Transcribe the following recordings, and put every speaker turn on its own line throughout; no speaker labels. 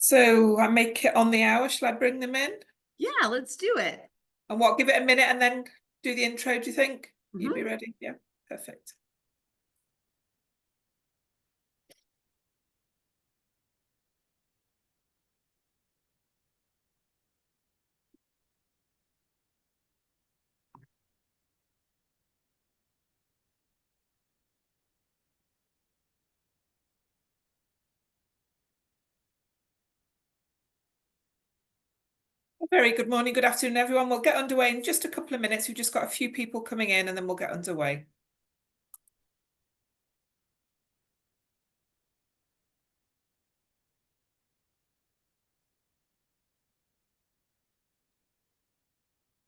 So I make it on the hour. Shall I bring them in?
Yeah, let's do it.
And what, give it a minute and then do the intro, do you think? You'd be
Mhm.
ready? Yeah, perfect. Very good morning, good afternoon, everyone. We'll get underway in just a couple of minutes. We've just got a few people coming in and then we'll get underway.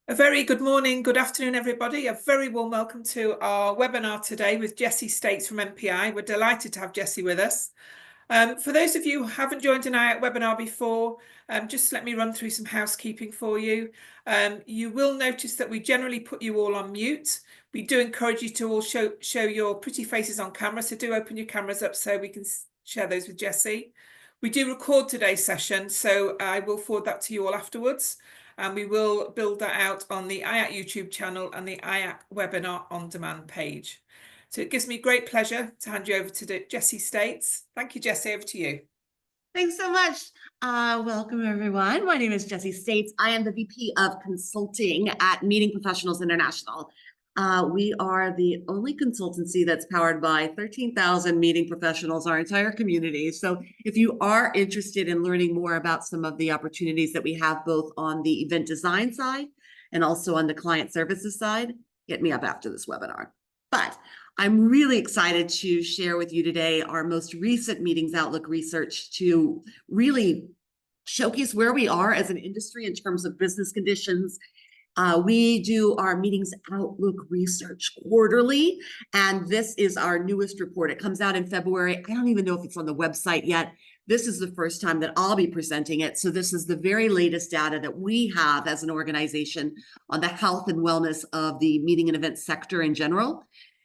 A very good morning, good afternoon, everybody. A very warm welcome to our webinar today with Jessie States from MPI. We're delighted to have Jessie with us. For those of you who haven't joined an IAC webinar before, just let me run through some housekeeping for you. You will notice that we generally put you all on mute. We do encourage you to all show your pretty faces on camera, so do open your cameras up so we can share those with Jessie. We do record today's session, so I will forward that to you all afterwards, and we will build that out on the IAC YouTube channel and the IAC webinar on demand page. So it gives me great pleasure to hand you over to Jessie States. Thank you, Jessie. Over to you.
Thanks so much. Welcome, everyone. My name is Jessie States. I am the VP of Consulting at Meeting Professionals International. We are the only consultancy that's powered by 13,000 meeting professionals, our entire community. So if you are interested in learning more about some of the opportunities that we have both on the event design side and also on the client services side, hit me up after this webinar. But I'm really excited to share with you today our most recent Meetings Outlook research to really showcase where we are as an industry in terms of business conditions. We do our Meetings Outlook research quarterly, and this is our newest report. It comes out in February. I don't even know if it's on the website yet. This is the first time that I'll be presenting it. So this is the very latest data that we have as an organization on the health and wellness of the meeting and event sector in general,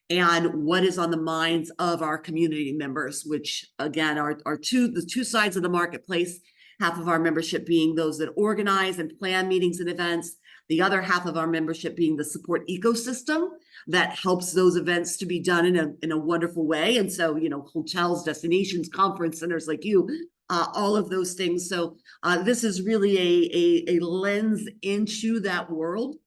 and what is on the minds of our community members, which again are the two sides of the marketplace. Half of our membership being those that organize and plan meetings and events, the other half of our membership being the support ecosystem that helps those events to be done in a wonderful way. And so, you know, hotels, destinations, conference centers like you, all of those things. So this is really a lens into that world.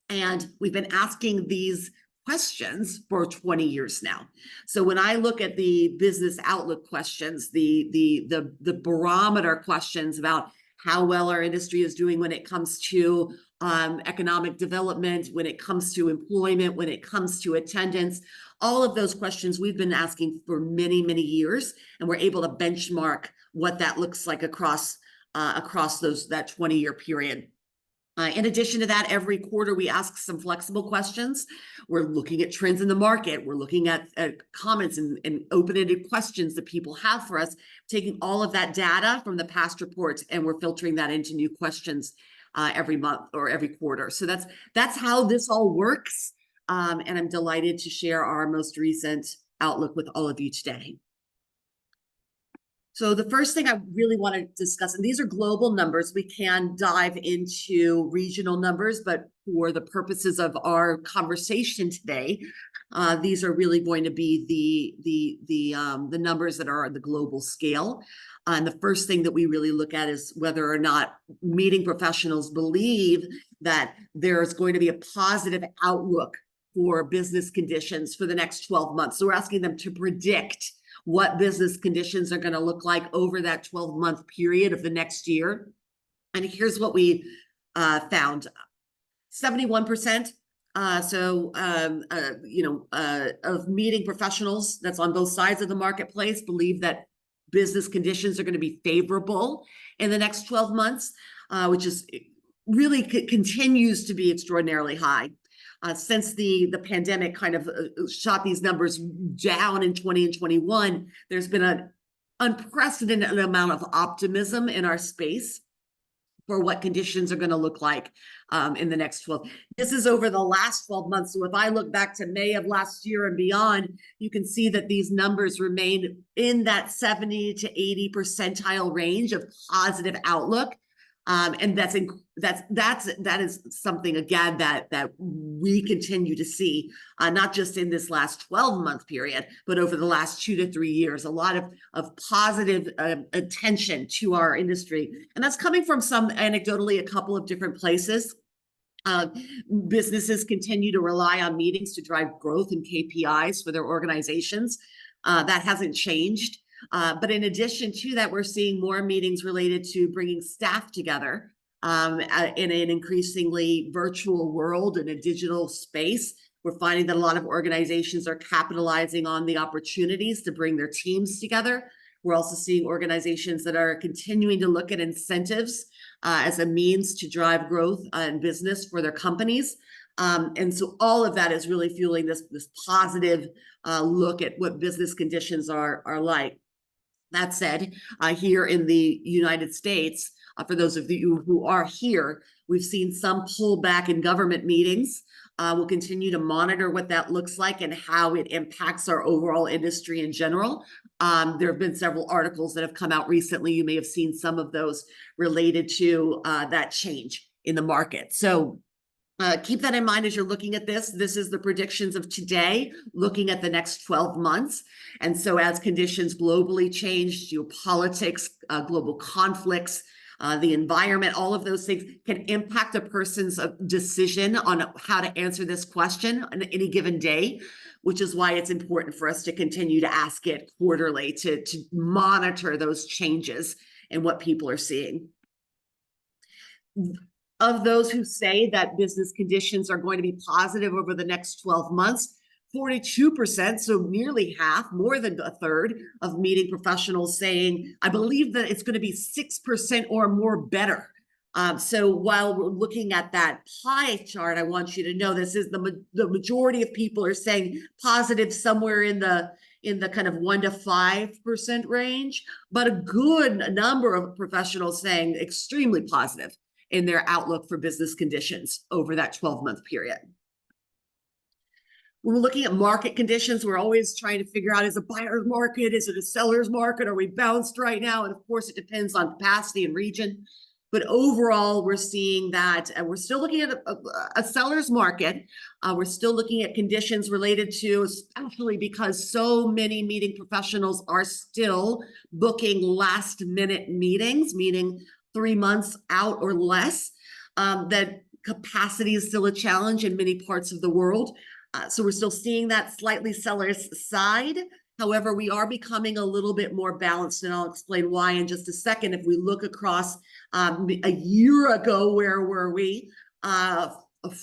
And we've been asking these questions for 20 years now. So when I look at the business outlook questions, the barometer questions about how well our industry is doing when it comes to economic development, when it comes to employment, when it comes to attendance, all of those questions we've been asking for many, many years, and we're able to benchmark what that looks like across that 20-year period. In addition to that, every quarter we ask some flexible questions. We're looking at trends in the market. We're looking at comments and open-ended questions that people have for us, taking all of that data from the past reports, and we're filtering that into new questions every month or every quarter. So that's how this all works. And I'm delighted to share our most recent outlook with all of you today. So the first thing I really want to discuss, and these are global numbers, we can dive into regional numbers, but for the purposes of our conversation today, these are really going to be the numbers that are on the global scale. And the first thing that we really look at is whether or not meeting professionals believe that there is going to be a positive outlook for business conditions for the next 12 months. So we're asking them to predict what business conditions are going to look like over that 12-month period of the next year. And here's what we found. 71%, of meeting professionals, that's on both sides of the marketplace, believe that business conditions are going to be favorable in the next 12 months, which is really continues to be extraordinarily high. Since the pandemic kind of shot these numbers down in 20 and 21, there's been an unprecedented amount of optimism in our space. for what conditions are going to look like in the next 12. This is over the last 12 months. So if I look back to May of last year and beyond, you can see that these numbers remain in that 70 to 80 percentile range of positive outlook. And that is something, again, that we continue to see, not just in this last 12-month period, but over the last 2 to 3 years, a lot of positive attention to our industry. And that's coming from anecdotally, a couple of different places. Businesses continue to rely on meetings to drive growth and KPIs for their organizations. That hasn't changed. But in addition to that, we're seeing more meetings related to bringing staff together in an increasingly virtual world, in a digital space. We're finding that a lot of organizations are capitalizing on the opportunities to bring their teams together. We're also seeing organizations that are continuing to look at incentives as a means to drive growth and business for their companies. And so all of that is really fueling this positive look at what business conditions are like. That said, here in the United States, for those of you who are here, we've seen some pullback in government meetings. We'll continue to monitor what that looks like and how it impacts our overall industry in general. There have been several articles that have come out recently. You may have seen some of those related to that change in the market. So keep that in mind as you're looking at this. This is the predictions of today, looking at the next 12 months. And so as conditions globally change, geopolitics, global conflicts, the environment, all of those things can impact a person's decision on how to answer this question on any given day, which is why it's important for us to continue to ask it quarterly, to monitor those changes and what people are seeing. Of those who say that business conditions are going to be positive over the next 12 months, 42%, so nearly half, more than a third of meeting professionals saying, I believe that it's going to be 6% or more better. So while we're looking at that pie chart, I want you to know this is the majority of people are saying positive somewhere in the kind of 1 to 5% range, but a good number of professionals saying extremely positive in their outlook for business conditions over that 12-month period. When we're looking at market conditions, we're always trying to figure out, is it a buyer's market? Is it a seller's market? Are we bounced right now? And of course, it depends on capacity and region. But overall, we're seeing that we're still looking at a seller's market. We're still looking at conditions related to, especially because so many meeting professionals are still booking last-minute meetings, meaning 3 months out or less, that capacity is still a challenge in many parts of the world. So we're still seeing that slightly seller's side. However, we are becoming a little bit more balanced, and I'll explain why in just a second. If we look across a year ago, where were we?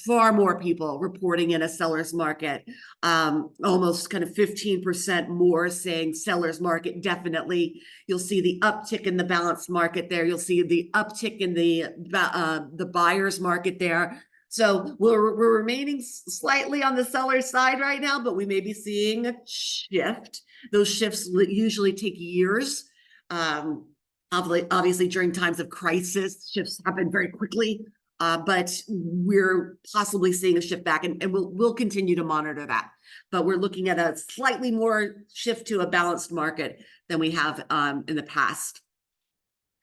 Far more people reporting in a seller's market, almost kind of 15% more saying seller's market. Definitely, you'll see the uptick in the balanced market there. You'll see the uptick in the buyer's market there. So we're remaining slightly on the seller's side right now, but we may be seeing a shift. Those shifts usually take years. Obviously, during times of crisis, shifts happen very quickly. But we're possibly seeing a shift back, and we'll continue to monitor that. But we're looking at a slightly more shift to a balanced market than we have in the past.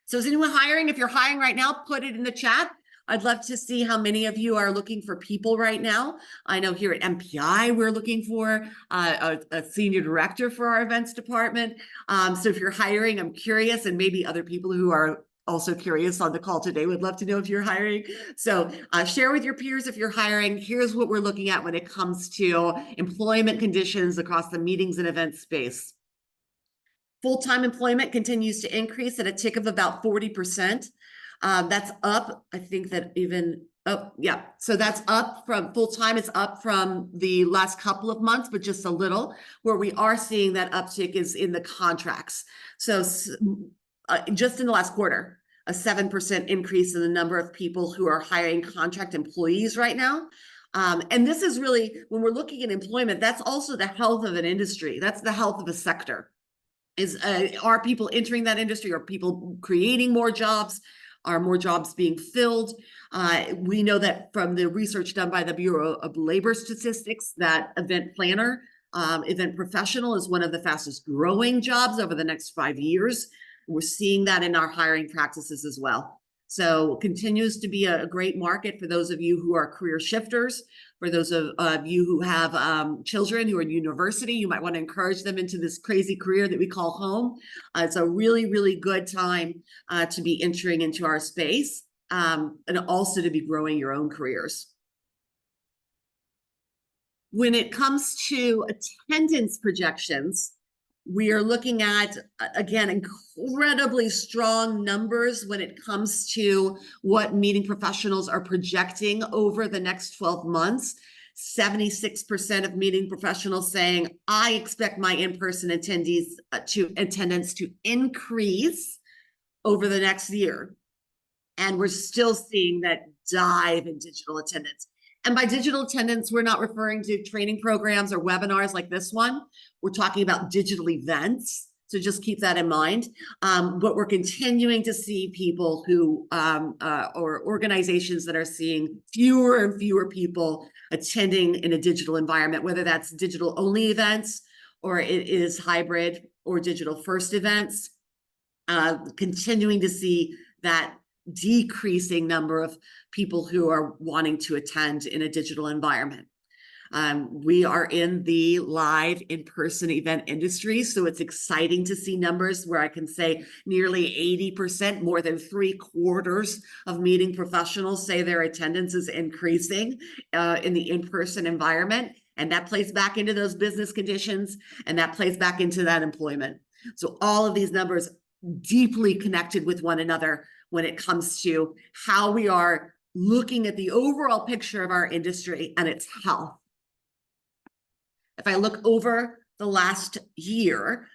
So is anyone hiring? If you're hiring right now, put it in the chat. I'd love to see how many of you are looking for people right now. I know here at MPI, we're looking for a senior director for our events department. So if you're hiring, I'm curious, and maybe other people who are also curious on the call today would love to know if you're hiring. So share with your peers if you're hiring. Here's what we're looking at when it comes to employment conditions across the meetings and events space. Full-time employment continues to increase at a tick of about 40%. That's up, I think that even, oh yeah, so that's up from full-time. It's up from the last couple of months, but just a little. Where we are seeing that uptick is in the contracts. So just in the last quarter, a 7% increase in the number of people who are hiring contract employees right now. And this is really, when we're looking at employment, that's also the health of an industry. That's the health of a sector. Are people entering that industry? Are people creating more jobs? Are more jobs being filled? We know that from the research done by the Bureau of Labor Statistics that event planner, event professional is one of the fastest growing jobs over the next 5 years. We're seeing that in our hiring practices as well. So continues to be a great market for those of you who are career shifters. For those of you who have children who are in university, you might want to encourage them into this crazy career that we call home. It's a really, really good time to be entering into our space and also to be growing your own careers. When it comes to attendance projections, we are looking at, again, incredibly strong numbers when it comes to what meeting professionals are projecting over the next 12 months. 76% of meeting professionals saying, I expect my in-person attendance to increase over the next year. And we're still seeing that dive in digital attendance. And by digital attendance, we're not referring to training programs or webinars like this one. We're talking about digital events. So just keep that in mind. But we're continuing to see people who, or organizations that are seeing fewer and fewer people attending in a digital environment, whether that's digital only events or it is hybrid or digital first events. Continuing to see that decreasing number of people who are wanting to attend in a digital environment. We are in the live in-person event industry, so it's exciting to see numbers where I can say nearly 80%, more than 3/4 of meeting professionals say their attendance is increasing in the in-person environment, and that plays back into those business conditions, and that plays back into that employment. So all of these numbers deeply connected with one another when it comes to how we are looking at the overall picture of our industry and its health. If I look over the last year,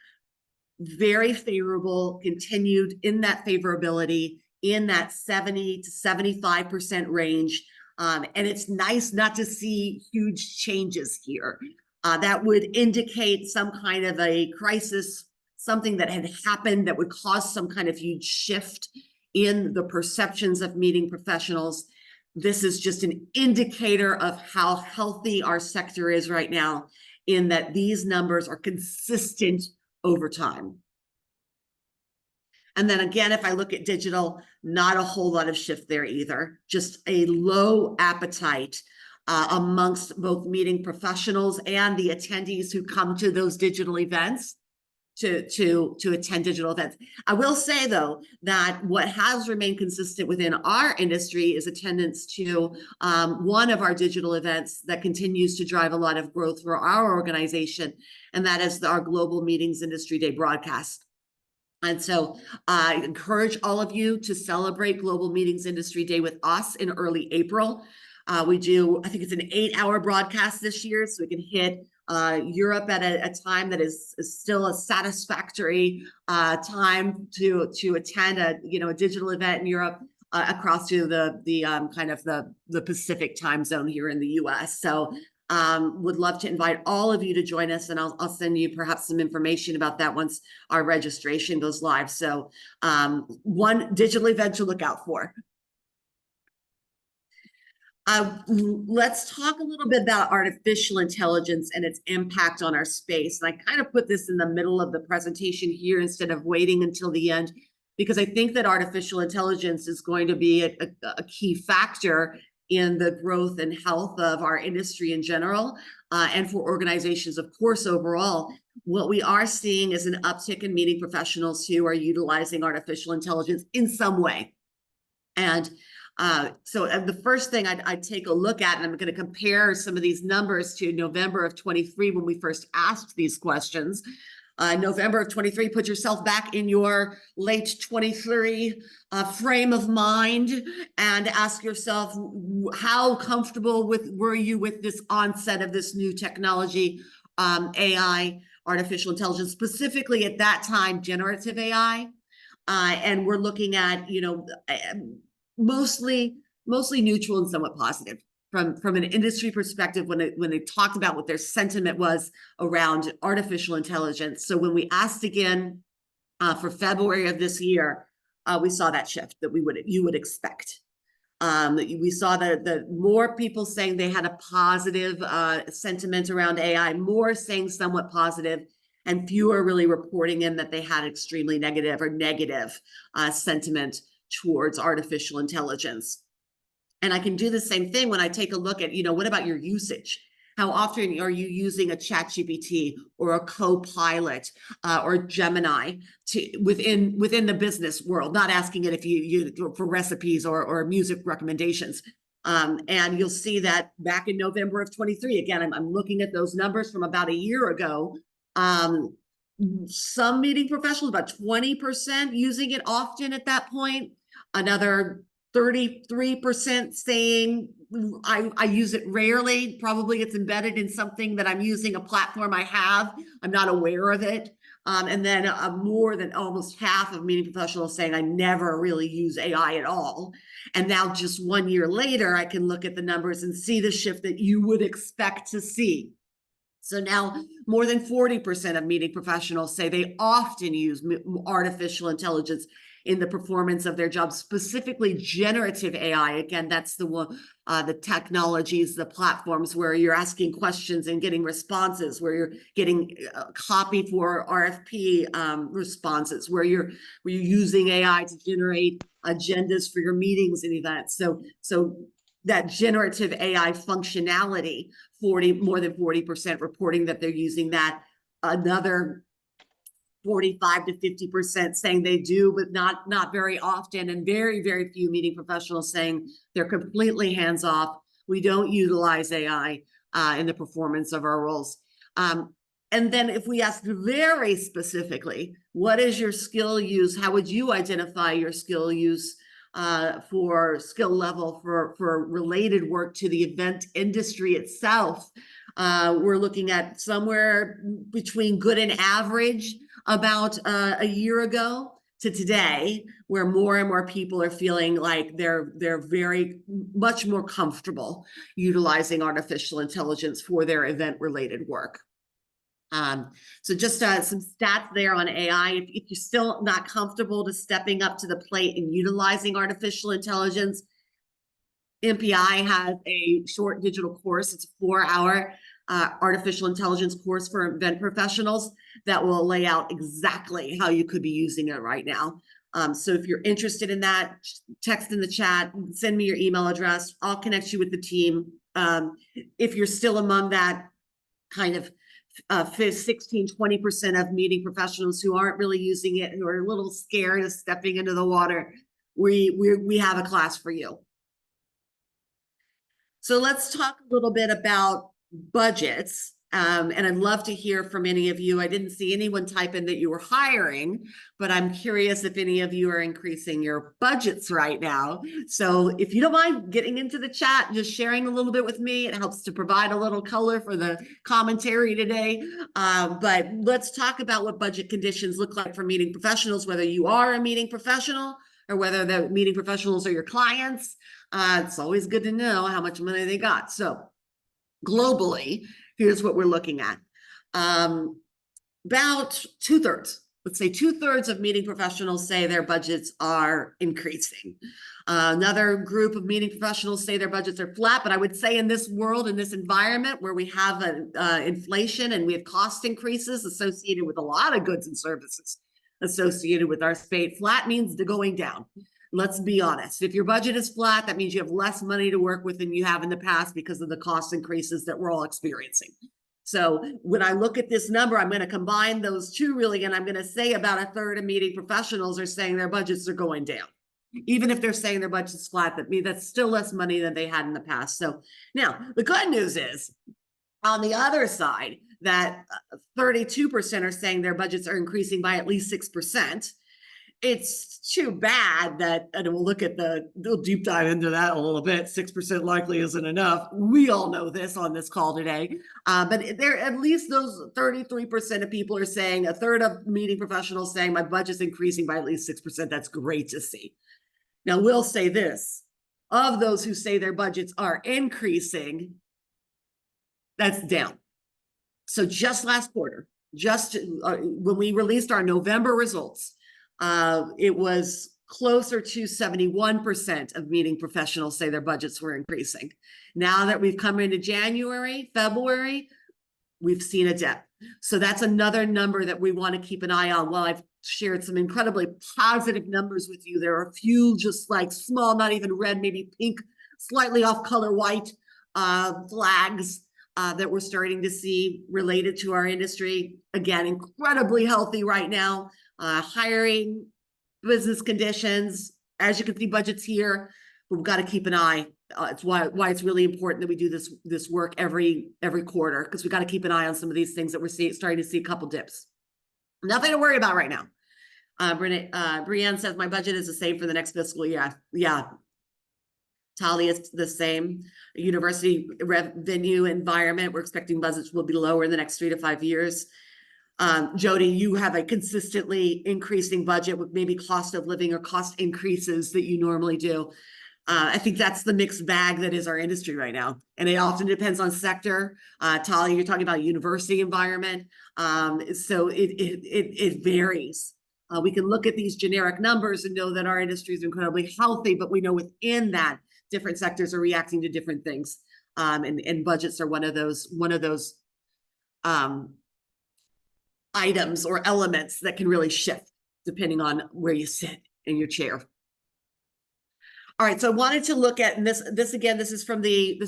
very favorable, continued in that favorability, in that 70 to 75% range. And it's nice not to see huge changes here. That would indicate some kind of a crisis, something that had happened that would cause some kind of huge shift in the perceptions of meeting professionals. This is just an indicator of how healthy our sector is right now, in that these numbers are consistent over time. And then again, if I look at digital, not a whole lot of shift there either, just a low appetite amongst both meeting professionals and the attendees who come to those digital events to attend digital events. I will say, though, that what has remained consistent within our industry is attendance to one of our digital events that continues to drive a lot of growth for our organization, and that is our Global Meetings Industry Day broadcast. And so I encourage all of you to celebrate Global Meetings Industry Day with us in early April. We do, I think it's an 8-hour broadcast this year, so we can hit Europe at a time that is still a satisfactory time to attend a digital event in Europe across to the kind of the Pacific time zone here in the US. So would love to invite all of you to join us, and I'll send you perhaps some information about that once our registration goes live. So one digital event to look out for. Let's talk a little bit about artificial intelligence and its impact on our space. And I kind of put this in the middle of the presentation here instead of waiting until the end, because I think that artificial intelligence is going to be a key factor in the growth and health of our industry in general, and for organizations, of course, overall. What we are seeing is an uptick in meeting professionals who are utilizing artificial intelligence in some way. And so the first thing I'd take a look at, and I'm going to compare some of these numbers to November of 23 when we first asked these questions. November of 23, put yourself back in your late 23 frame of mind and ask yourself, how comfortable were you with this onset of this new technology, AI, artificial intelligence, specifically at that time, generative AI. And we're looking at, mostly neutral and somewhat positive from an industry perspective when they talked about what their sentiment was around artificial intelligence. So when we asked again for February of this year, we saw that shift that you would expect. We saw the more people saying they had a positive sentiment around AI, more saying somewhat positive, and fewer really reporting in that they had extremely negative or negative sentiment towards artificial intelligence. And I can do the same thing when I take a look at, what about your usage? How often are you using a ChatGPT or a Copilot or Gemini within the business world? Not asking it if you for recipes or music recommendations. And you'll see that back in November of 23, again, I'm looking at those numbers from about a year ago. Some meeting professionals, about 20% using it often at that point. Another 33% saying I use it rarely. Probably it's embedded in something that I'm using, a platform I have. I'm not aware of it. And then more than almost half of meeting professionals saying I never really use AI at all. And now just 1 year later, I can look at the numbers and see the shift that you would expect to see. So now more than 40% of meeting professionals say they often use artificial intelligence in the performance of their jobs, specifically generative AI. Again, that's the one, the technologies, the platforms where you're asking questions and getting responses, where you're getting copy for RFP responses, where you're using AI to generate agendas for your meetings and events. So that generative AI functionality, more than 40% reporting that they're using that. Another 45 to 50% saying they do, but not very often, and very, very few meeting professionals saying they're completely hands off. We don't utilize AI in the performance of our roles. And then if we ask very specifically, what is your skill use? How would you identify your skill use for skill level for related work to the event industry itself? We're looking at somewhere between good and average about a year ago to today, where more and more people are feeling like they're very much more comfortable utilizing artificial intelligence for their event related work. So just some stats there on AI. If you're still not comfortable to stepping up to the plate and utilizing artificial intelligence, MPI has a short digital course. It's a 4-hour artificial intelligence course for event professionals that will lay out exactly how you could be using it right now. So if you're interested in that, text in the chat, send me your email address. I'll connect you with the team. If you're still among that kind of 16, 20% of meeting professionals who aren't really using it, who are a little scared of stepping into the water, we have a class for you. So let's talk a little bit about budgets. And I'd love to hear from any of you. I didn't see anyone type in that you were hiring, but I'm curious if any of you are increasing your budgets right now. So if you don't mind getting into the chat, just sharing a little bit with me, it helps to provide a little color for the commentary today. But let's talk about what budget conditions look like for meeting professionals, whether you are a meeting professional or whether the meeting professionals are your clients. It's always good to know how much money they got. So globally, here's what we're looking at. About two-thirds, let's say two-thirds of meeting professionals say their budgets are increasing. Another group of meeting professionals say their budgets are flat, but I would say in this world, in this environment where we have inflation and we have cost increases associated with a lot of goods and services associated with our state, flat means the going down. Let's be honest. If your budget is flat, that means you have less money to work with than you have in the past because of the cost increases that we're all experiencing. So when I look at this number, I'm going to combine those two really, and I'm going to say about a third of meeting professionals are saying their budgets are going down. Even if they're saying their budget's flat, that's still less money than they had in the past. So now the good news is on the other side that 32% are saying their budgets are increasing by at least 6%. It's too bad that, and we'll look at we'll deep dive into that a little bit. 6% likely isn't enough. We all know this on this call today. But there, at least those 33% of people are saying, a third of meeting professionals saying my budget's increasing by at least 6%. That's great to see. Now, we'll say this, of those who say their budgets are increasing, that's down. So just last quarter, when we released our November results, it was closer to 71% of meeting professionals say their budgets were increasing. Now that we've come into January, February, we've seen a dip. So that's another number that we want to keep an eye on. While I've shared some incredibly positive numbers with you, there are a few just like small, not even red, maybe pink, slightly off color white flags that we're starting to see related to our industry. Again, incredibly healthy right now. Hiring, business conditions, as you can see, budgets here. But we've got to keep an eye. It's why it's really important that we do this work every quarter, because we got to keep an eye on some of these things that we're starting to see a couple dips. Nothing to worry about right now. Brianne says my budget is the same for the next fiscal year. Yeah. Talia is the same. University revenue environment, we're expecting budgets will be lower in the next 3 to 5 years. Jody, you have a consistently increasing budget with maybe cost of living or cost increases that you normally do. I think that's the mixed bag that is our industry right now. And it often depends on sector. Talia, you're talking about university environment. So it varies. We can look at these generic numbers and know that our industry is incredibly healthy, but we know within that different sectors are reacting to different things. And budgets are one of those items or elements that can really shift depending on where you sit in your chair. All right, so I wanted to look at, and this is from the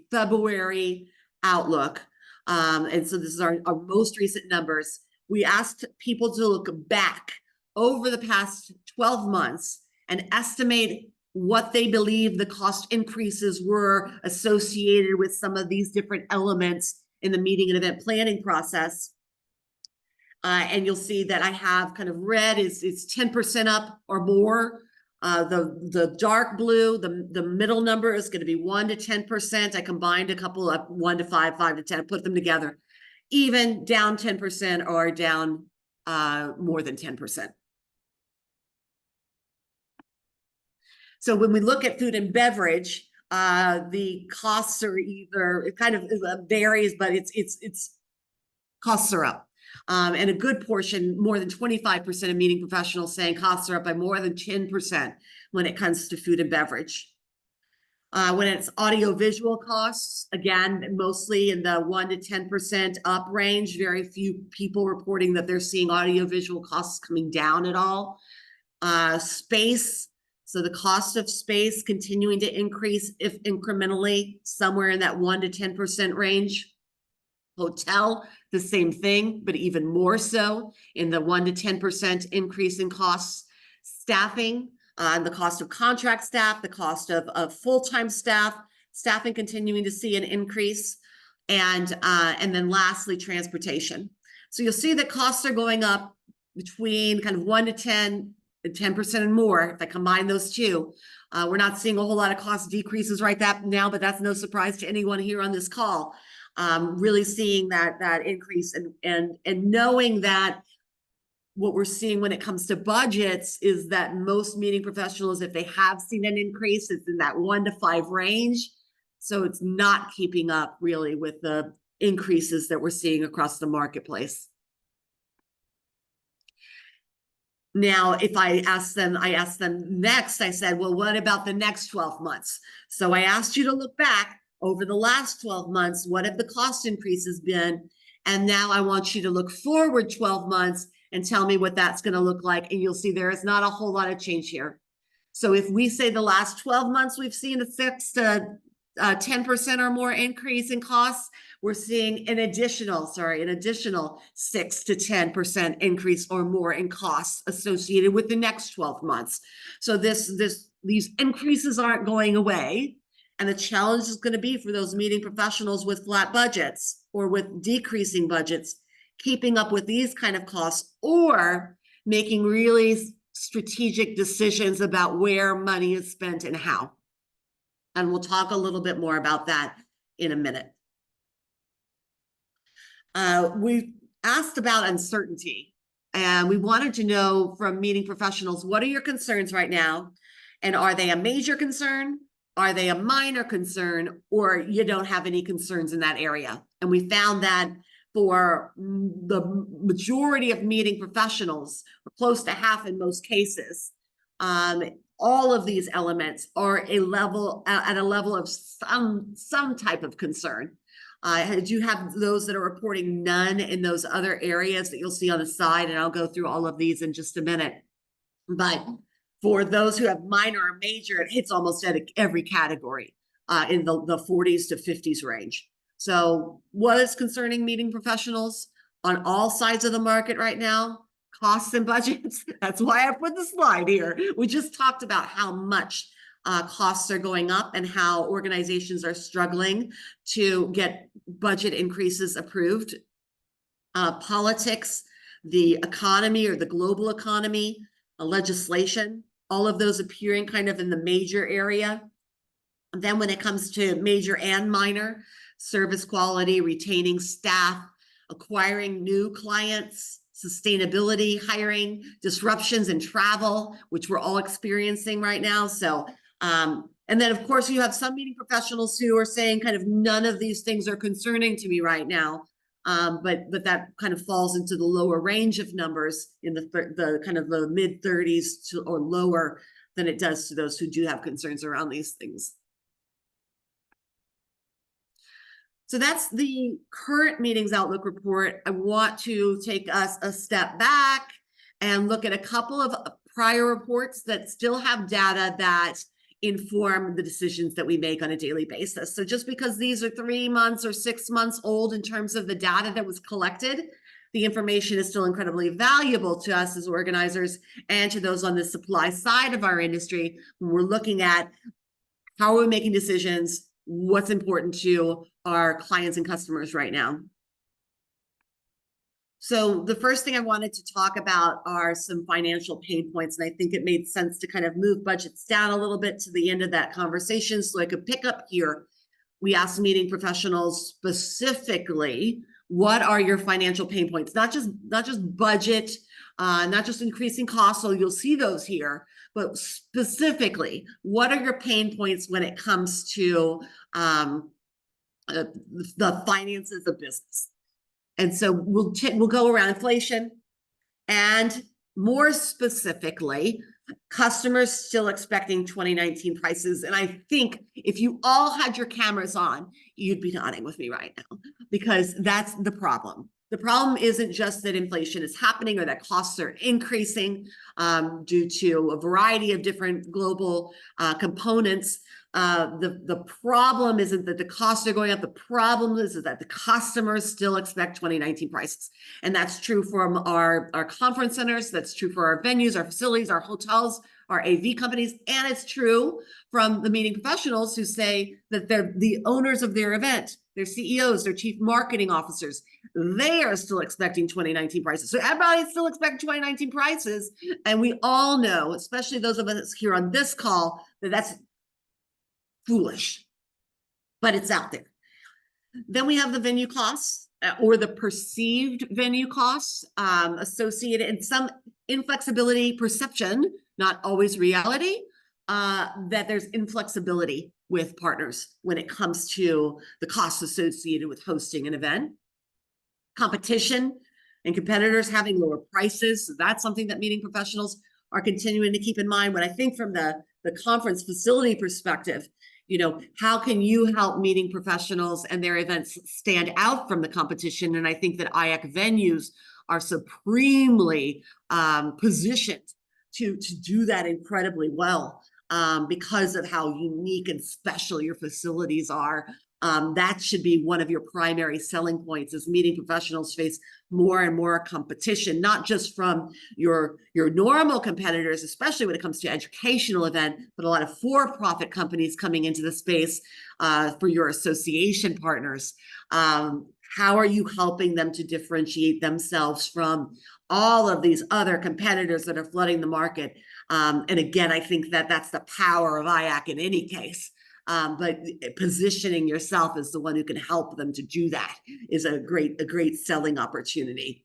February outlook, and so this is our most recent numbers. We asked people to look back over the past 12 months and estimate what they believe the cost increases were associated with some of these different elements in the meeting and event planning process. And you'll see that I have kind of red is 10% up or more. The dark blue, the middle number is going to be 1 to 10%. I combined a couple of 1 to 5, 5 to 10, put them together. Even down 10% or down more than 10%. So when we look at food and beverage, the costs are either, it kind of varies, but it's costs are up. And a good portion, more than 25% of meeting professionals saying costs are up by more than 10% when it comes to food and beverage. When it's audiovisual costs, again, mostly in the 1 to 10% up range. Very few people reporting that they're seeing audiovisual costs coming down at all. Space, so the cost of space continuing to increase, if incrementally, somewhere in that 1 to 10% range. Hotel, the same thing, but even more so in the 1 to 10% increase in costs. Staffing, the cost of contract staff, the cost of full-time staffing continuing to see an increase, and then lastly, transportation. So you'll see that costs are going up between kind of 1 to 10 and 10% and more. If I combine those two, we're not seeing a whole lot of cost decreases right now, but that's no surprise to anyone here on this call. Really seeing that increase and knowing that what we're seeing when it comes to budgets is that most meeting professionals, if they have seen an increase, it's in that 1 to 5 range. So it's not keeping up really with the increases that we're seeing across the marketplace. Now, if I asked them next, I said, well, what about the next 12 months? So I asked you to look back over the last 12 months, what have the cost increases been? And now I want you to look forward 12 months and tell me what that's going to look like. And you'll see there is not a whole lot of change here. So if we say the last 12 months, we've seen a 6 to 10% or more increase in costs, we're seeing an additional 6 to 10% increase or more in costs associated with the next 12 months. So these increases aren't going away. And the challenge is going to be for those meeting professionals with flat budgets or with decreasing budgets, keeping up with these kind of costs or making really strategic decisions about where money is spent and how. And we'll talk a little bit more about that in a minute. We asked about uncertainty, and we wanted to know from meeting professionals, what are your concerns right now? And are they a major concern? Are they a minor concern, or you don't have any concerns in that area? And we found that for the majority of meeting professionals, or close to half in most cases, all of these elements are at a level of some type of concern. You have those that are reporting none in those other areas that you'll see on the side, and I'll go through all of these in just a minute. But for those who have minor or major, it hits almost at every category in the 40s to 50s range. So what is concerning meeting professionals on all sides of the market right now? Costs and budgets. That's why I put the slide here. We just talked about how much costs are going up and how organizations are struggling to get budget increases approved. Politics, the economy or the global economy, legislation, all of those appearing kind of in the major area. And then when it comes to major and minor, service quality, retaining staff, acquiring new clients, sustainability, hiring, disruptions in travel, which we're all experiencing right now. So, and then of course you have some meeting professionals who are saying kind of none of these things are concerning to me right now. But that kind of falls into the lower range of numbers in the kind of the mid 30s to or lower than it does to those who do have concerns around these things. So that's the current meetings outlook report. I want to take us a step back and look at a couple of prior reports that still have data that inform the decisions that we make on a daily basis. So just because these are 3 months or 6 months old in terms of the data that was collected, the information is still incredibly valuable to us as organizers and to those on the supply side of our industry when we're looking at how are we making decisions, what's important to our clients and customers right now. So the first thing I wanted to talk about are some financial pain points, and I think it made sense to kind of move budgets down a little bit to the end of that conversation so I could pick up here. We asked meeting professionals specifically, what are your financial pain points? Not just budget, not just increasing costs, so you'll see those here, but specifically, what are your pain points when it comes to the finances of business? And so we'll go around inflation, and more specifically, customers still expecting 2019 prices. And I think if you all had your cameras on, you'd be nodding with me right now, because that's the problem. The problem isn't just that inflation is happening or that costs are increasing due to a variety of different global components. The problem isn't that the costs are going up. The problem is that the customers still expect 2019 prices. And that's true for our conference centers. That's true for our venues, our facilities, our hotels, our AV companies. And it's true from the meeting professionals who say that they're the owners of their event, their CEOs, their chief marketing officers. They are still expecting 2019 prices. So everybody's still expecting 2019 prices. And we all know, especially those of us here on this call, that that's foolish, but it's out there. Then we have the venue costs or the perceived venue costs associated, and some inflexibility perception, not always reality, that there's inflexibility with partners when it comes to the costs associated with hosting an event. Competition and competitors having lower prices. So that's something that meeting professionals are continuing to keep in mind. When I think from the conference facility perspective, you know, how can you help meeting professionals and their events stand out from the competition? And I think that IAC venues are supremely positioned to do that incredibly well because of how unique and special your facilities are. That should be one of your primary selling points as meeting professionals face more and more competition, not just from your normal competitors, especially when it comes to educational event, but a lot of for-profit companies coming into the space for your association partners. How are you helping them to differentiate themselves from all of these other competitors that are flooding the market? And again, I think that that's the power of IAC in any case. But positioning yourself as the one who can help them to do that is a great selling opportunity.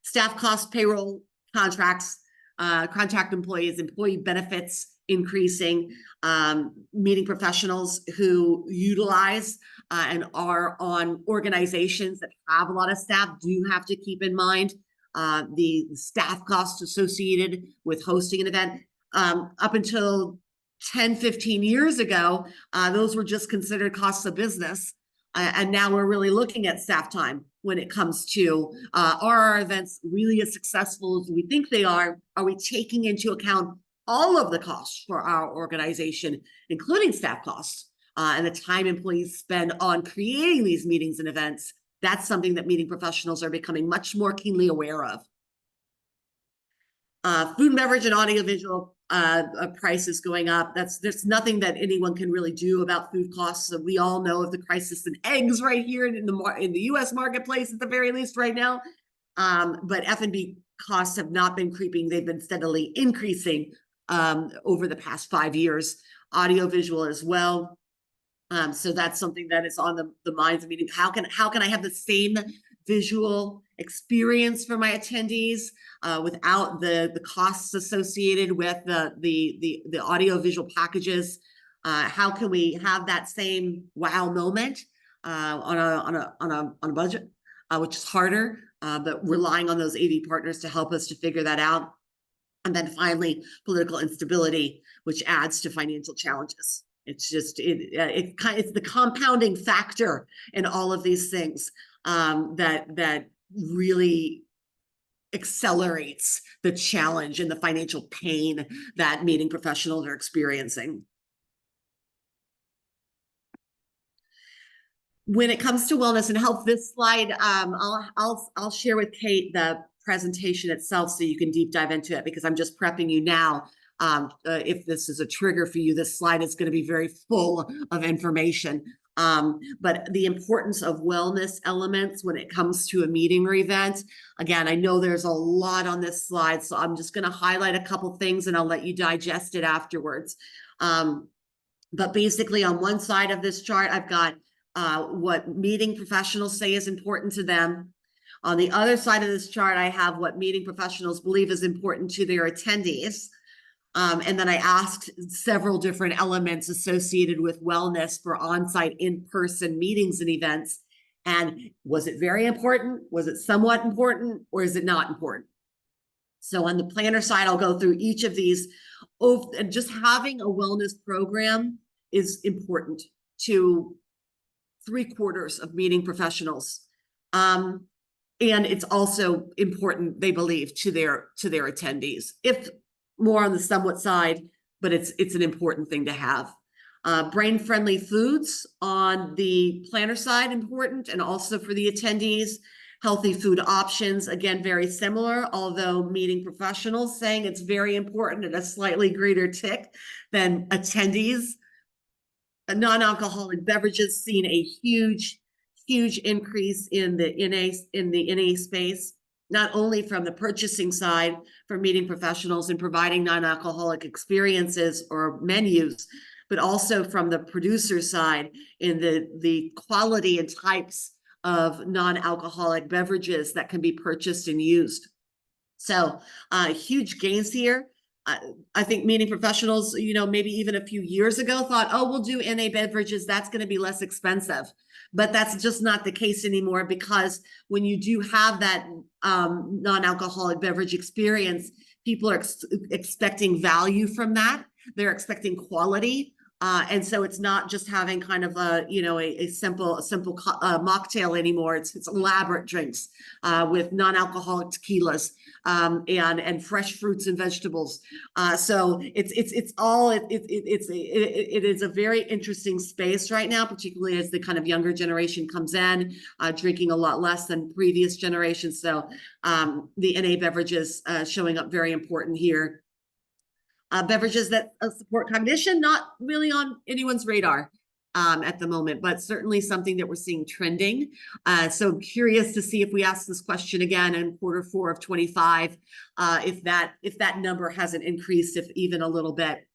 Staff costs, payroll contracts, contract employees, employee benefits increasing, meeting professionals who utilize and are on organizations that have a lot of staff do have to keep in mind the staff costs associated with hosting an event. Up until 10, 15 years ago, those were just considered costs of business. And now we're really looking at staff time when it comes to, are our events really as successful as we think they are? Are we taking into account all of the costs for our organization, including staff costs, and the time employees spend on creating these meetings and events? That's something that meeting professionals are becoming much more keenly aware of. Food and beverage and audiovisual prices going up. There's nothing that anyone can really do about food costs. So we all know of the crisis in eggs right here in the U.S. marketplace at the very least right now. But F&B costs have not been creeping; they've been steadily increasing over the past 5 years. Audiovisual as well. So that's something that is on the minds of meeting. How can I have the same visual experience for my attendees without the costs associated with the audio visual packages? How can we have that same wow moment on a budget, which is harder, but relying on those AV partners to help us to figure that out. And then finally, political instability, which adds to financial challenges. It's just it's the compounding factor in all of these things that really accelerates the challenge and the financial pain that meeting professionals are experiencing. When it comes to wellness and health, this slide, I'll share with Kate the presentation itself so you can deep dive into it, because I'm just prepping you now. If this is a trigger for you, this slide is going to be very full of information. But the importance of wellness elements when it comes to a meeting or event, again, I know there's a lot on this slide, so I'm just going to highlight a couple things and I'll let you digest it afterwards. But basically on one side of this chart, I've got what meeting professionals say is important to them. On the other side of this chart, I have what meeting professionals believe is important to their attendees. And then I asked several different elements associated with wellness for on-site in-person meetings and events. And was it very important? Was it somewhat important? Or is it not important? So on the planner side, I'll go through each of these. And just having a wellness program is important to 3/4 of meeting professionals. And it's also important, they believe, to their attendees. If more on the somewhat side, but it's an important thing to have. Brain-friendly foods on the planner side, important, and also for the attendees. Healthy food options, again, very similar, although meeting professionals saying it's very important at a slightly greater tick than attendees. Non-alcoholic beverages, seen a huge increase in the NA space, not only from the purchasing side for meeting professionals and providing non-alcoholic experiences or menus, but also from the producer side in the quality and types of non-alcoholic beverages that can be purchased and used. So huge gains here. I think meeting professionals, maybe even a few years ago thought, oh, we'll do NA beverages, that's going to be less expensive. But that's just not the case anymore, because when you do have that non-alcoholic beverage experience, people are expecting value from that. They're expecting quality. And so it's not just having kind of a simple mocktail anymore. It's elaborate drinks with non-alcoholic tequilas and fresh fruits and vegetables. So it is a very interesting space right now, particularly as the kind of younger generation comes in, drinking a lot less than previous generations. So the NA beverages showing up very important here. Beverages that support cognition, not really on anyone's radar at the moment, but certainly something that we're seeing trending. So curious to see if we ask this question again in Q4 of 25, if that number hasn't increased, if even a little bit.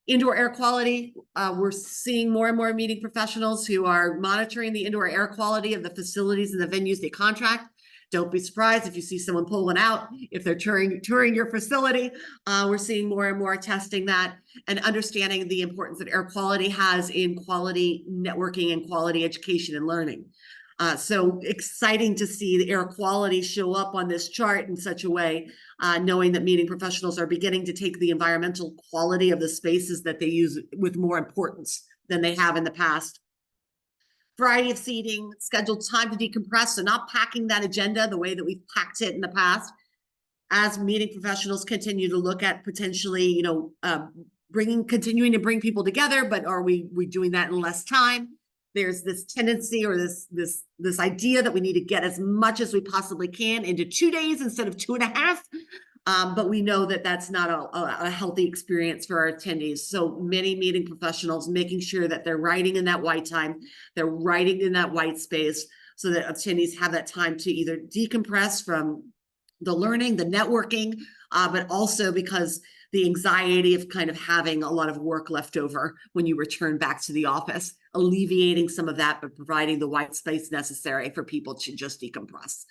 Indoor air quality, we're seeing more and more meeting professionals who are monitoring the indoor air quality of the facilities and the venues they contract. Don't be surprised if you see someone pull one out, if they're touring your facility. We're seeing more and more testing that, and understanding the importance that air quality has in quality networking and quality education and learning. So exciting to see the air quality show up on this chart in such a way, knowing that meeting professionals are beginning to take the environmental quality of the spaces that they use with more importance than they have in the past. Variety of seating, scheduled time to decompress, so not packing that agenda the way that we've packed it in the past. As meeting professionals continue to look at potentially, continuing to bring people together, but are we doing that in less time? There's this tendency or this idea that we need to get as much as we possibly can into 2 days instead of 2.5. But we know that that's not a healthy experience for our attendees. So many meeting professionals making sure that they're writing in that white time, they're writing in that white space, so that attendees have that time to either decompress from the learning, the networking, but also because the anxiety of kind of having a lot of work left over when you return back to the office, alleviating some of that, but providing the white space necessary for people to just decompress.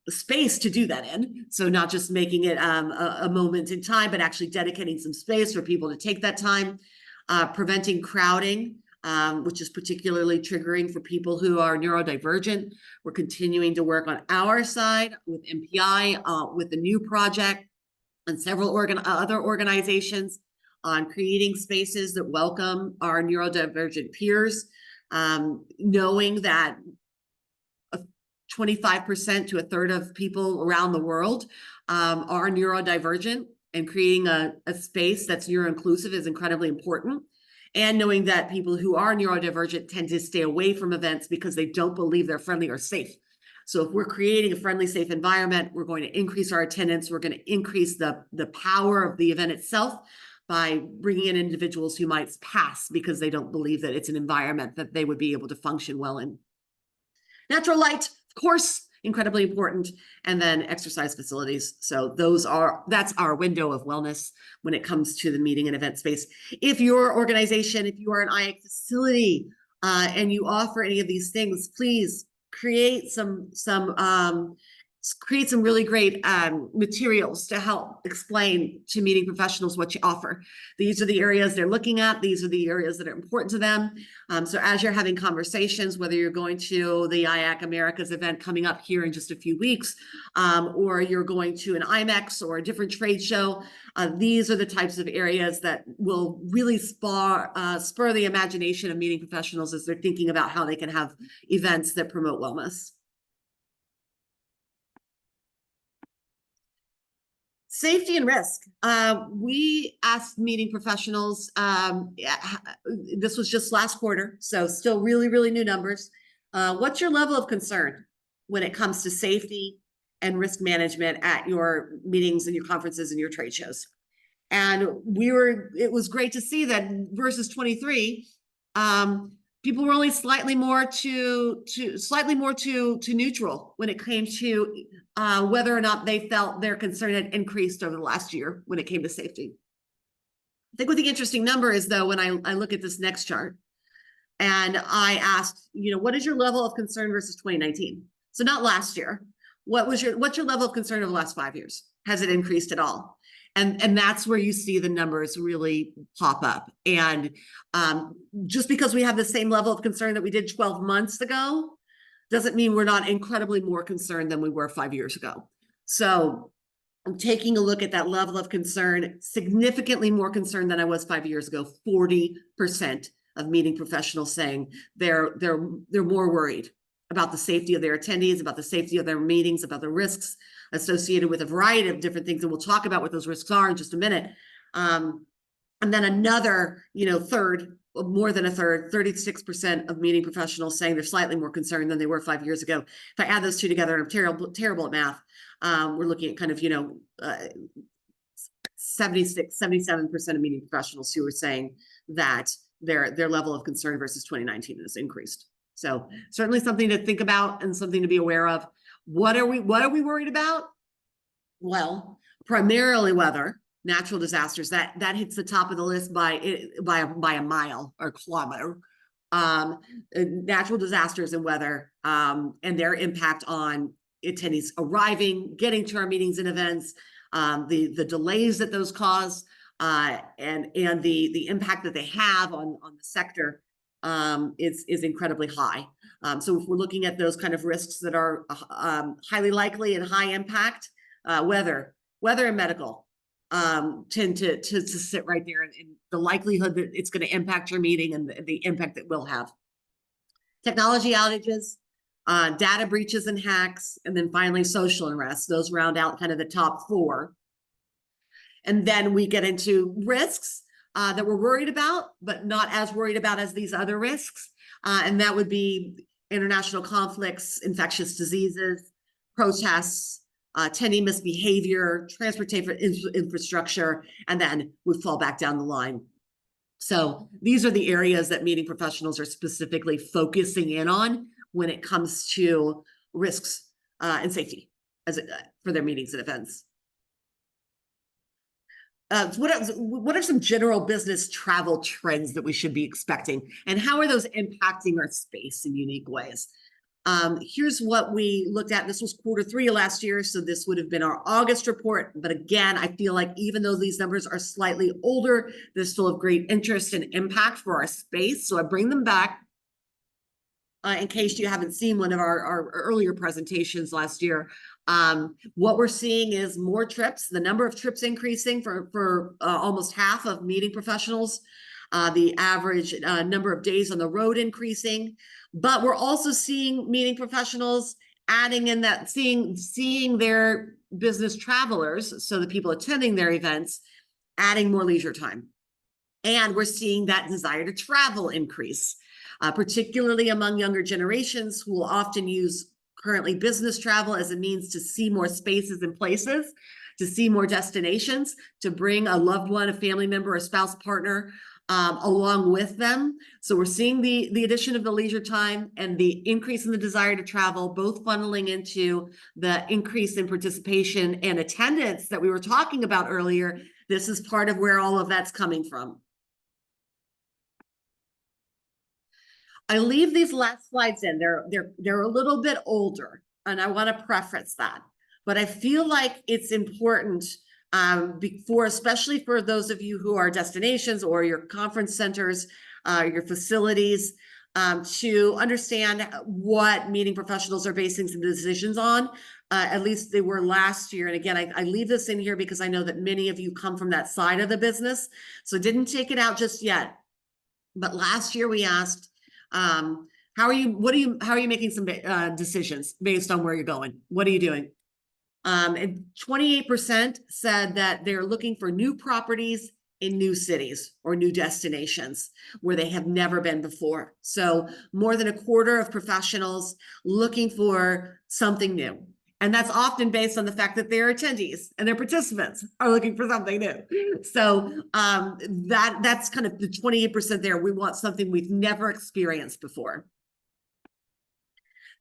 Space to do that in. So not just making it a moment in time, but actually dedicating some space for people to take that time. Preventing crowding, which is particularly triggering for people who are neurodivergent. We're continuing to work on our side with MPI, with the new project, and several other organizations on creating spaces that welcome our neurodivergent peers, knowing that 25% to a third of people around the world are neurodivergent, and creating a space that's neuro-inclusive is incredibly important. And knowing that people who are neurodivergent tend to stay away from events because they don't believe they're friendly or safe. So if we're creating a friendly, safe environment, we're going to increase our attendance. We're going to increase the power of the event itself by bringing in individuals who might pass because they don't believe that it's an environment that they would be able to function well in. Natural light, of course, incredibly important, and then exercise facilities. So that's our window of wellness when it comes to the meeting and event space. If your organization, if you are an IAC facility, and you offer any of these things, please create some really great materials to help explain to meeting professionals what you offer. These are the areas they're looking at. These are the areas that are important to them. So as you're having conversations, whether you're going to the IAC Americas event coming up here in just a few weeks, or you're going to an IMEX or a different trade show, these are the types of areas that will really spur the imagination of meeting professionals as they're thinking about how they can have events that promote wellness. Safety and risk. We asked meeting professionals, this was just last quarter, so still really, really new numbers. What's your level of concern when it comes to safety and risk management at your meetings and your conferences and your trade shows? And it was great to see that versus 23, people were only slightly more to neutral when it came to whether or not they felt their concern had increased over the last year when it came to safety. I think what the interesting number is, though, when I look at this next chart, and I asked, what is your level of concern versus 2019? So not last year. What's your level of concern over the last 5 years? Has it increased at all? And that's where you see the numbers really pop up. And just because we have the same level of concern that we did 12 months ago doesn't mean we're not incredibly more concerned than we were 5 years ago. So I'm taking a look at that level of concern, significantly more concerned than I was 5 years ago. 40% of meeting professionals saying they're more worried about the safety of their attendees, about the safety of their meetings, about the risks associated with a variety of different things. And we'll talk about what those risks are in just a minute. And then another, third, more than a third, 36% of meeting professionals saying they're slightly more concerned than they were 5 years ago. If I add those two together, I'm terrible at math. We're looking at kind of, 76, 77% of meeting professionals who are saying that their level of concern versus 2019 has increased. So certainly something to think about and something to be aware of. What are we worried about? Well, primarily weather, natural disasters. That hits the top of the list by a mile or kilometer. Natural disasters and weather, and their impact on attendees arriving, getting to our meetings and events, the delays that those cause, and the impact that they have on the sector is incredibly high. So if we're looking at those kind of risks that are highly likely and high impact, weather and medical tend to sit right there, and the likelihood that it's going to impact your meeting and the impact it will have. Technology outages, data breaches and hacks, and then finally social unrest. Those round out kind of the top four. And then we get into risks that we're worried about, but not as worried about as these other risks. And that would be international conflicts, infectious diseases, protests, attendee misbehavior, transportation infrastructure, and then we fall back down the line. So these are the areas that meeting professionals are specifically focusing in on when it comes to risks and safety for their meetings and events. What are some general business travel trends that we should be expecting, and how are those impacting our space in unique ways? Here's what we looked at. This was Q3 of last year, so this would have been our August report. But again, I feel like even though these numbers are slightly older, they're still of great interest and impact for our space. So I bring them back in case you haven't seen one of our earlier presentations last year. What we're seeing is more trips, the number of trips increasing for almost half of meeting professionals, the average number of days on the road increasing, but we're also seeing meeting professionals adding in that, seeing their business travelers, so the people attending their events, adding more leisure time. And we're seeing that desire to travel increase, particularly among younger generations who will often use currently business travel as a means to see more spaces and places, to see more destinations, to bring a loved one, a family member, a spouse, partner along with them. So we're seeing the addition of the leisure time and the increase in the desire to travel, both funneling into the increase in participation and attendance that we were talking about earlier. This is part of where all of that's coming from. I leave these last slides in. They're a little bit older, and I want to preface that. But I feel like it's important especially for those of you who are destinations or your conference centers, your facilities, to understand what meeting professionals are basing some decisions on. At least they were last year. And again, I leave this in here because I know that many of you come from that side of the business. So didn't take it out just yet. But last year we asked, how are you making some decisions based on where you're going? What are you doing? And 28% said that they're looking for new properties in new cities or new destinations where they have never been before. So more than a quarter of professionals looking for something new. And that's often based on the fact that their attendees and their participants are looking for something new. So that's kind of the 28% there. We want something we've never experienced before.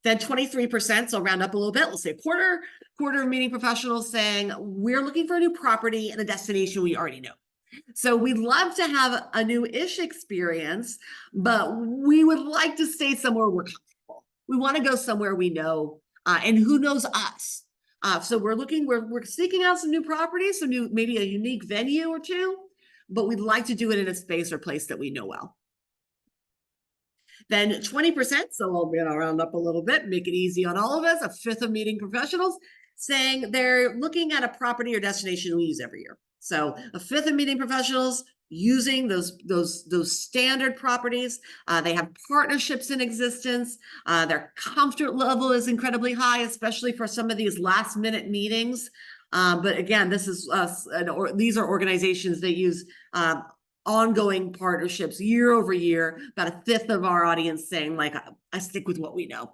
Then 23%, so I'll round up a little bit, we'll say quarter of meeting professionals saying we're looking for a new property and a destination we already know. So we'd love to have a new-ish experience, but we would like to stay somewhere we're comfortable. We want to go somewhere we know, and who knows us. So we're seeking out some new properties, maybe a unique venue or two, but we'd like to do it in a space or place that we know well. Then 20%, so I'll round up a little bit, make it easy on all of us, a fifth of meeting professionals saying they're looking at a property or destination we use every year. So a fifth of meeting professionals using those standard properties. They have partnerships in existence. Their comfort level is incredibly high, especially for some of these last minute meetings. But again, these are organizations that use ongoing partnerships year over year. About a fifth of our audience saying, like, I stick with what we know.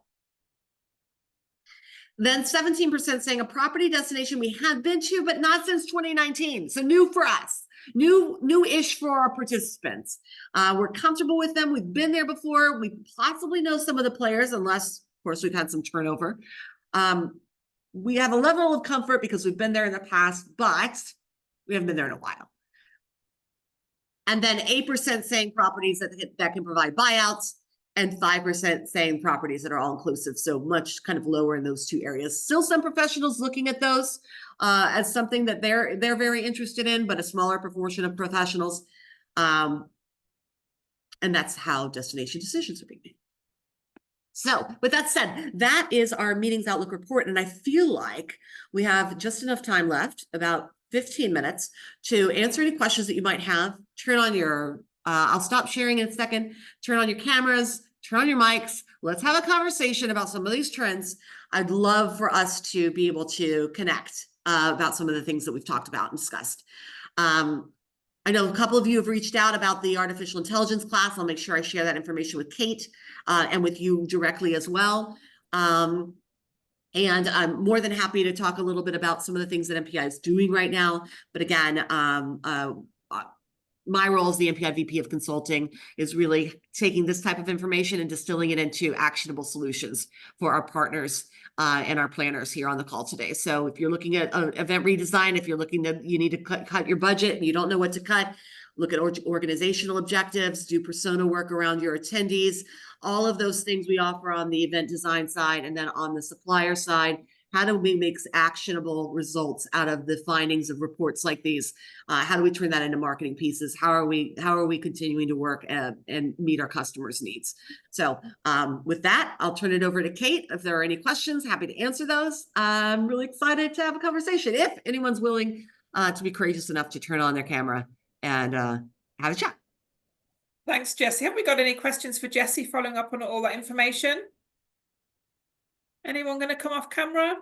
Then 17% saying a property destination we have been to, but not since 2019. So new for us, new-ish for our participants. We're comfortable with them. We've been there before. We possibly know some of the players, unless, of course, we've had some turnover. We have a level of comfort because we've been there in the past, but we haven't been there in a while. And then 8% saying properties that can provide buyouts, and 5% saying properties that are all inclusive. So much kind of lower in those two areas. Still some professionals looking at those as something that they're very interested in, but a smaller proportion of professionals. And that's how destination decisions are being made. So with that said, that is our meetings outlook report. And I feel like we have just enough time left, about 15 minutes, to answer any questions that you might have. Turn on your, I'll stop sharing in a second, turn on your cameras, turn on your mics. Let's have a conversation about some of these trends. I'd love for us to be able to connect about some of the things that we've talked about and discussed. I know a couple of you have reached out about the artificial intelligence class. I'll make sure I share that information with Kate and with you directly as well. And I'm more than happy to talk a little bit about some of the things that MPI is doing right now. But again, my role as the MPI VP of Consulting is really taking this type of information and distilling it into actionable solutions for our partners and our planners here on the call today. So if you're looking at event redesign, if you're looking to, you need to cut your budget and you don't know what to cut, look at organizational objectives, do persona work around your attendees, all of those things we offer on the event design side. And then on the supplier side, how do we make actionable results out of the findings of reports like these? How do we turn that into marketing pieces? How are we continuing to work and meet our customers' needs? So with that, I'll turn it over to Kate. If there are any questions, happy to answer those. I'm really excited to have a conversation. If anyone's willing to be courageous enough to turn on their camera and have a chat.
Thanks, Jessie. Have we got any questions for Jessie following up on all that information? Anyone going to come off camera?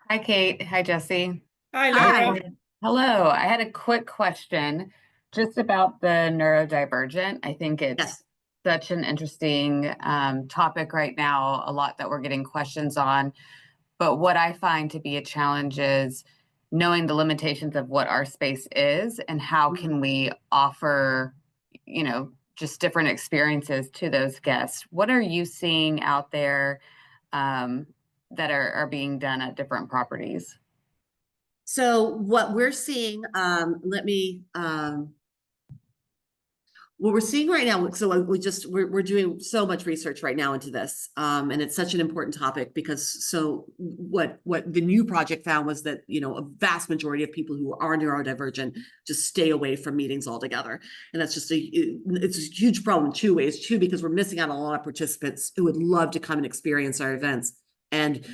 Hi, Kate. Hi, Jessie.
Hi, Laura.
Hello. I had a quick question just about the neurodivergent. I think it's such an interesting topic right now, a lot that we're getting questions on. But what I find to be a challenge is knowing the limitations of what our space is and how can we offer, just different experiences to those guests. What are you seeing out there that are being done at different properties?
So what we're seeing, what we're seeing right now, so we're doing so much research right now into this, and it's such an important topic because what the new project found was that a vast majority of people who are neurodivergent just stay away from meetings altogether, and that's just it's a huge problem in two ways. Two, because we're missing out on a lot of participants who would love to come and experience our events, and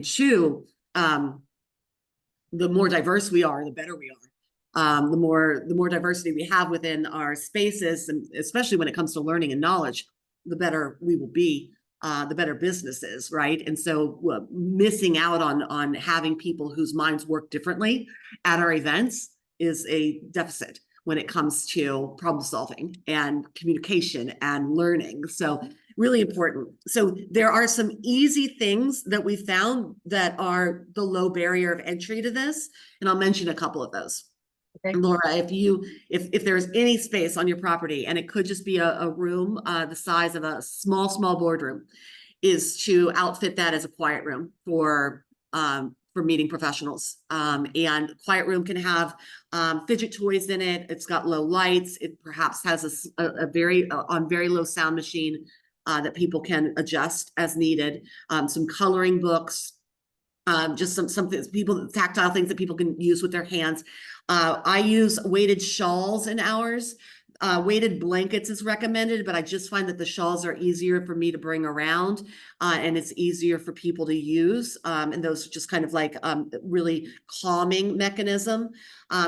two, the more diverse we are, the better we are. The more diversity we have within our spaces, and especially when it comes to learning and knowledge, the better we will be, the better business is, right? And so missing out on having people whose minds work differently at our events is a deficit when it comes to problem solving and communication and learning. So really important. So there are some easy things that we found that are the low barrier of entry to this, and I'll mention a couple of those. Okay. Laura, if there's any space on your property, and it could just be a room the size of a small boardroom, is to outfit that as a quiet room for meeting professionals. And quiet room can have fidget toys in it. It's got low lights. It perhaps has a very low sound machine that people can adjust as needed. Some coloring books. Just some tactile things that people can use with their hands. I use weighted shawls in ours. Weighted blankets is recommended, but I just find that the shawls are easier for me to bring around, and it's easier for people to use. And those are just kind of like really calming mechanism.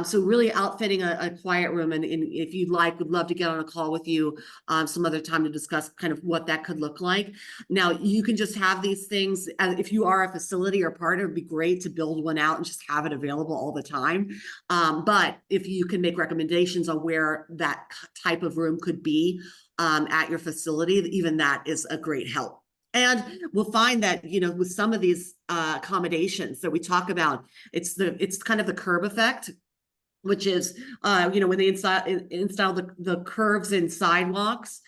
So really outfitting a quiet room, and if you'd like, would love to get on a call with you some other time to discuss kind of what that could look like. Now, you can just have these things. If you are a facility or partner, it'd be great to build one out and just have it available all the time. But if you can make recommendations on where that type of room could be at your facility, even that is a great help. And we'll find that, with some of these accommodations that we talk about, it's kind of the curb effect, which is, when they install the curves in sidewalks,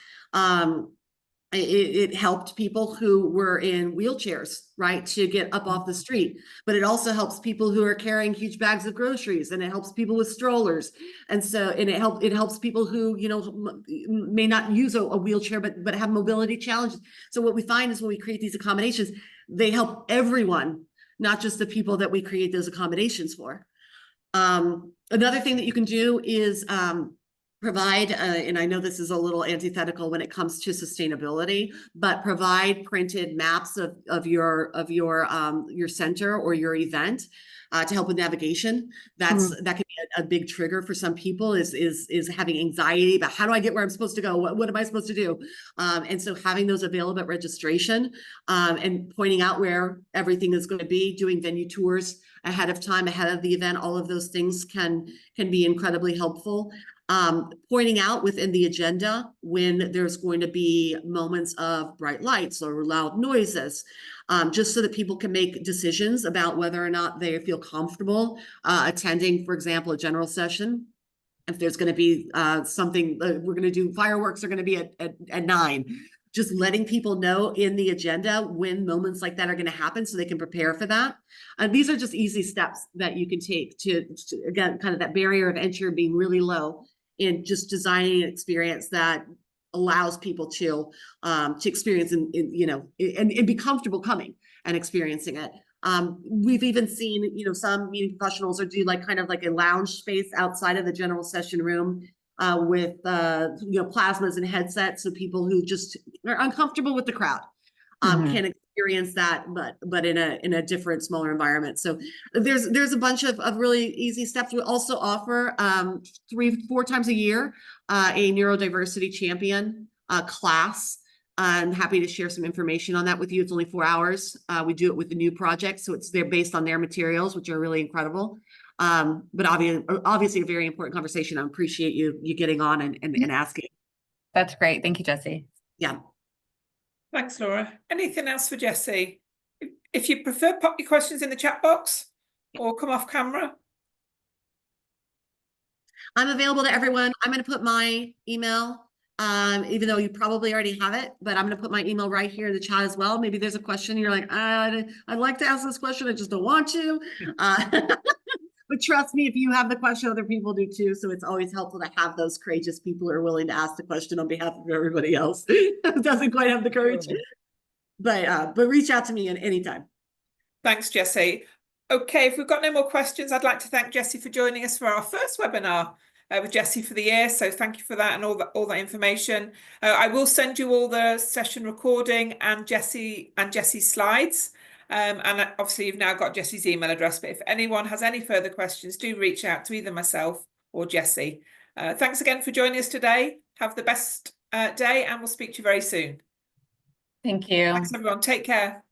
It helped people who were in wheelchairs, right, to get up off the street. But it also helps people who are carrying huge bags of groceries, and it helps people with strollers. And so, and it helps people who, you know, may not use a wheelchair, but have mobility challenges. So what we find is when we create these accommodations, they help everyone, not just the people that we create those accommodations for. Another thing that you can do is provide, and I know this is a little antithetical when it comes to sustainability, but provide printed maps of your center or your event to help with navigation. That can be a big trigger for some people, is having anxiety about how do I get where I'm supposed to go? What am I supposed to do? And so having those available at registration, and pointing out where everything is going to be, doing venue tours ahead of time, ahead of the event, all of those things can be incredibly helpful. Pointing out within the agenda when there's going to be moments of bright lights or loud noises, just so that people can make decisions about whether or not they feel comfortable attending, for example, a general session. If there's going to be something, we're going to do fireworks are going to be at 9. Just letting people know in the agenda when moments like that are going to happen so they can prepare for that. These are just easy steps that you can take to again, kind of that barrier of entry being really low, and just designing an experience that allows people to experience and you know, and be comfortable coming and experiencing it. We've even seen, you know, some meeting professionals do like kind of like a lounge space outside of the general session room with you know, plasmas and headsets, so people who just are uncomfortable with the crowd can experience that, but in a different, smaller environment. So there's a bunch of really easy steps. We also offer 3-4 times a year a neurodiversity champion class. I'm happy to share some information on that with you. It's only 4 hours. We do it with the new project, so they're based on their materials, which are really incredible. But obviously a very important conversation. I appreciate you getting on and asking.
That's great. Thank you, Jessie.
Yeah.
Thanks, Laura. Anything else for Jessie? If you prefer, pop your questions in the chat box or come off camera.
I'm available to everyone. I'm going to put my email, even though you probably already have it, but I'm going to put my email right here in the chat as well. Maybe there's a question you're like, I'd like to ask this question, I just don't want to. But trust me, if you have the question, other people do too. So it's always helpful to have those courageous people who are willing to ask the question on behalf of everybody else who doesn't quite have the courage. But reach out to me at any time. Thanks,
Jessie. Okay, if we've got no more questions, I'd like to thank Jessie for joining us for our first webinar with Jessie for the year. So thank you for that and all that information. I will send you all the session recording and Jessie's slides. And obviously you've now got Jessie's email address, but if anyone has any further questions, do reach out to either myself or Jessie. Thanks again for joining us today. Have the best day, and we'll speak to you very soon.
Thank you.
Thanks, everyone. Take care.